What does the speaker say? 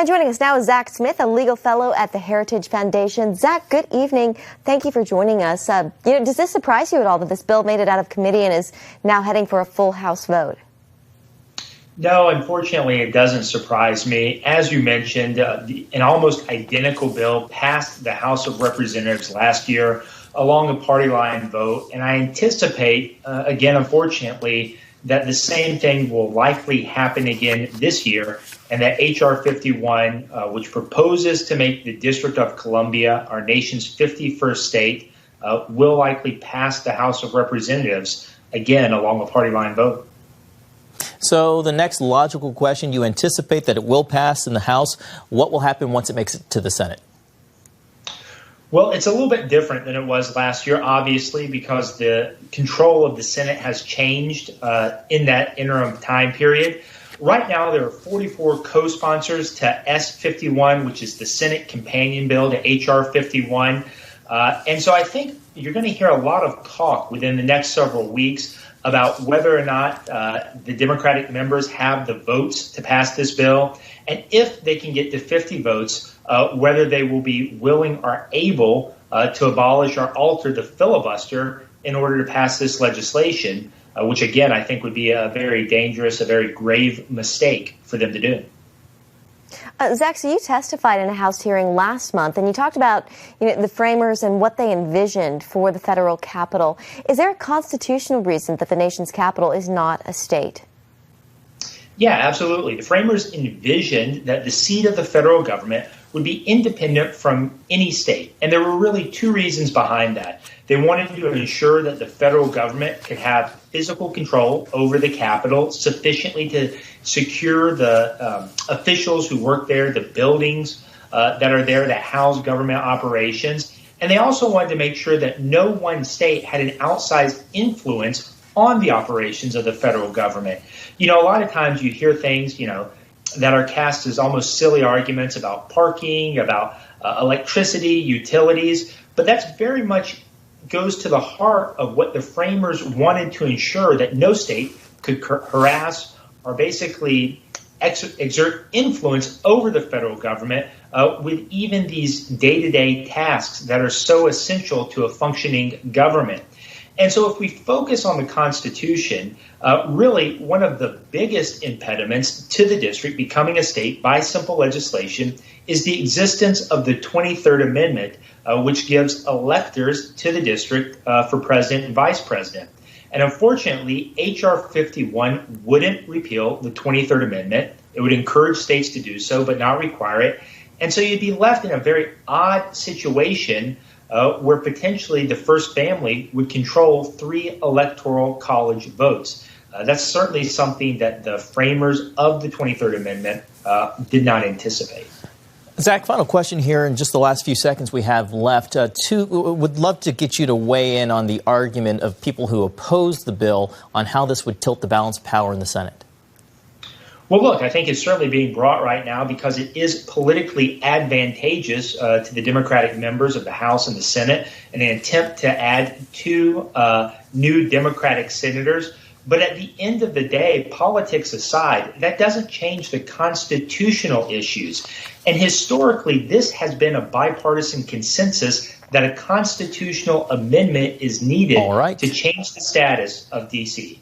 And joining us now is Zack Smith, a legal fellow at the Heritage Foundation. Zack, good evening. Thank you for joining us. Does this surprise you at all that this bill made it out of committee and is now heading for a full House vote? No, unfortunately, it doesn't surprise me. As you mentioned, an almost identical bill passed the House of Representatives last year along a party line vote. And I anticipate, again, unfortunately, that the same thing will likely happen again this year, and that H.R. 51, which proposes to make the District of Columbia our nation's 51st state, will likely pass the House of Representatives, again, along a party line vote. So the next logical question, you anticipate that it will pass in the House. What will happen once it makes it to the Senate? Well, it's a little bit different than it was last year, obviously, because the control of the Senate has changed in that interim time period. Right now, there are 44 co-sponsors to S-51, which is the Senate companion bill to H.R. 51. And so I think you're going to hear a lot of talk within the next several weeks about whether or not the Democratic members have the votes to pass this bill. And if they can get to 50 votes, whether they will be willing or able to abolish or alter the filibuster in order to pass this legislation, which, again, I think would be a very dangerous, a very grave mistake for them to do. Zack, so you testified in a House hearing last month, and you talked about the framers and what they envisioned for the federal capital. Is there a constitutional reason that the nation's capital is not a state? Yeah, absolutely. The framers envisioned that the seat of the federal government would be independent from any state. And there were really two reasons behind that. They wanted to ensure that the federal government could have physical control over the Capitol sufficiently to secure the officials who work there, the buildings that are there that house government operations. And they also wanted to make sure that no one state had an outsized influence on the operations of the federal government. A lot of times you hear things, that are cast as almost silly arguments about parking, about electricity, utilities, but that's very much goes to the heart of what the framers wanted to ensure, that no state could harass or basically exert influence over the federal government with even these day-to-day tasks that are so essential to a functioning government. And so if we focus on the Constitution, really one of the biggest impediments to the district becoming a state by simple legislation is the existence of the 23rd Amendment, which gives electors to the district for president and vice president. And unfortunately, H.R. 51 wouldn't repeal the 23rd Amendment. It would encourage states to do so, but not require it. And so you'd be left in a very odd situation where potentially the first family would control 3 electoral college votes. That's certainly something that the framers of the 23rd Amendment did not anticipate. Zack, final question here in just the last few seconds we have left. Would love to get you to weigh in on the argument of people who oppose the bill on how this would tilt the balance of power in the Senate. Well, look, I think it's certainly being brought right now because it is politically advantageous to the Democratic members of the House and the Senate in an attempt to add 2 new Democratic senators. But at the end of the day, politics aside, that doesn't change the constitutional issues. And historically, this has been a bipartisan consensus that a constitutional amendment is needed to change the status of D.C.